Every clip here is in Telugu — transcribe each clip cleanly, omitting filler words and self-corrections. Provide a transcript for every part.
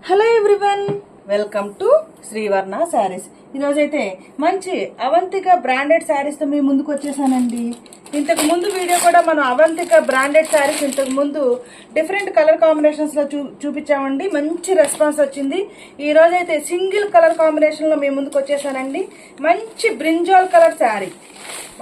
Hello everyone, welcome to Srivarna saris. ఈరోజైతే మంచి అవంతిక బ్రాండెడ్ శారీస్తో మీ ముందుకు వచ్చేసానండి. ఇంతకు ముందు వీడియో కూడా మనం అవంతిక బ్రాండెడ్ శారీస్ ఇంతకు ముందు డిఫరెంట్ కలర్ కాంబినేషన్స్లో చూపించామండి. మంచి రెస్పాన్స్ వచ్చింది. ఈరోజైతే సింగిల్ కలర్ కాంబినేషన్లో మీ ముందుకు వచ్చేసానండి. మంచి బ్రింజాల్ కలర్ శారీ,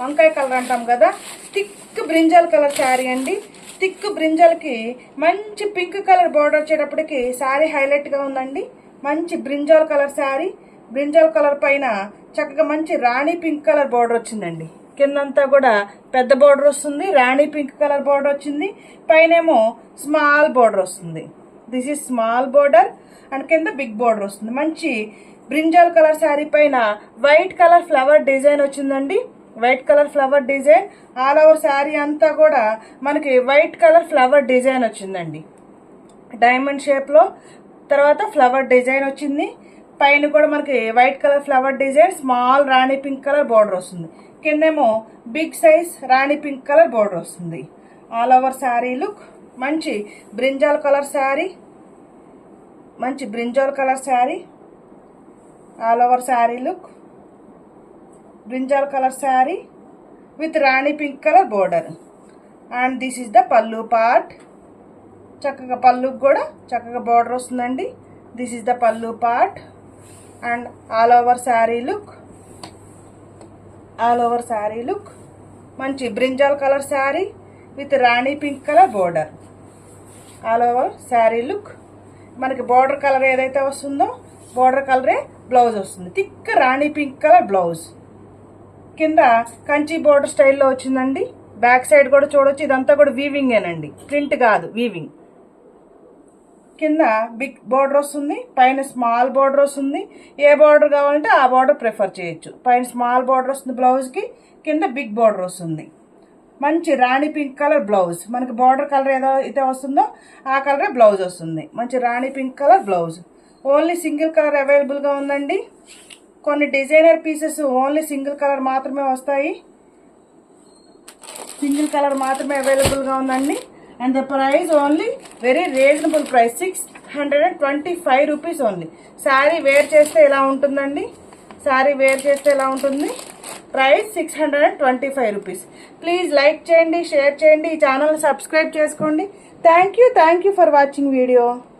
వంకాయ కలర్ అంటాం కదా, థిక్ బ్రింజాల్ కలర్ శారీ అండి. థిక్ బ్రింజాల్కి మంచి పింక్ కలర్ బోర్డర్ వచ్చేటప్పటికి శారీ హైలైట్గా ఉందండి. మంచి brinjal colour sari, brinjal colour పైన చక్కగా మంచి రాణి పింక్ కలర్ బోర్డర్ వచ్చిందండి. కిందంతా కూడా పెద్ద బోర్డర్ వస్తుంది, రాణి పింక్ కలర్ బోర్డర్ వచ్చింది. పైనేమో స్మాల్ బోర్డర్ వస్తుంది. This is small border and కింద బిగ్ బోర్డర్ వస్తుంది. మంచి బ్రింజాల్ కలర్ శారీ పైన వైట్ కలర్ ఫ్లవర్ డిజైన్ వచ్చిందండి. White colour flower design all over sari అంతా కూడా మనకి వైట్ కలర్ ఫ్లవర్ డిజైన్ వచ్చిందండి. డైమండ్ షేప్లో తర్వాత ఫ్లవర్ డిజైన్ వచ్చింది. పైన కూడా మనకి white colour flower design, small rani pink colour border వస్తుంది. కిందేమో big size rani pink colour border వస్తుంది. ఆల్ ఓవర్ శారీ లుక్ మంచి బ్రింజాల్ కలర్ శారీ, మంచి brinjal colour sari. All over sari look brinjal colour sari with rani pink colour border. And this is the pallu part. చక్కగా పళ్ళుకి కూడా చక్కగా బోర్డర్ వస్తుందండి. This is the pallu part. And all over sari look, all over sari look మంచి brinjal colour sari with rani pink colour border. All over sari look మనకి బోర్డర్ కలర్ ఏదైతే వస్తుందో బోర్డర్ కలరే బ్లౌజ్ వస్తుంది. థిక్ రాణి పింక్ కలర్ బ్లౌజ్. కింద కంచి బోర్డర్ స్టైల్లో వచ్చిందండి. బ్యాక్ సైడ్ కూడా చూడొచ్చు. ఇదంతా కూడా వీవింగేనండి, ప్రింట్ కాదు, వీవింగ్. కింద బిగ్ బోర్డర్ వస్తుంది, పైన స్మాల్ బోర్డర్ వస్తుంది. ఏ బార్డర్ కావాలంటే ఆ బార్డర్ ప్రిఫర్ చేయొచ్చు. పైన స్మాల్ బార్డర్ వస్తుంది బ్లౌజ్కి, కింద బిగ్ బార్డర్ వస్తుంది. మంచి రాణి పింక్ కలర్ బ్లౌజ్. మనకి బార్డర్ కలర్ ఏదో అయితే వస్తుందో ఆ కలరే బ్లౌజ్ వస్తుంది. మంచి rani pink colour blouse. Only single colour అవైలబుల్గా ఉందండి. కొన్ని designer pieces only single colour మాత్రమే వస్తాయి. సింగిల్ కలర్ మాత్రమే అవైలబుల్గా ఉందండి. And the price only very reasonable price, 625 rupees only. Sari wear చేస్తే ఎలా ఉంటుందండి, శారీ వేర్ చేస్తే ఎలా ఉంటుంది. Price 625 rupees. ప్లీజ్ లైక్ చేయండి, షేర్ చేయండి, ఈ ఛానల్ని సబ్స్క్రైబ్ చేసుకోండి. Thank you for watching video.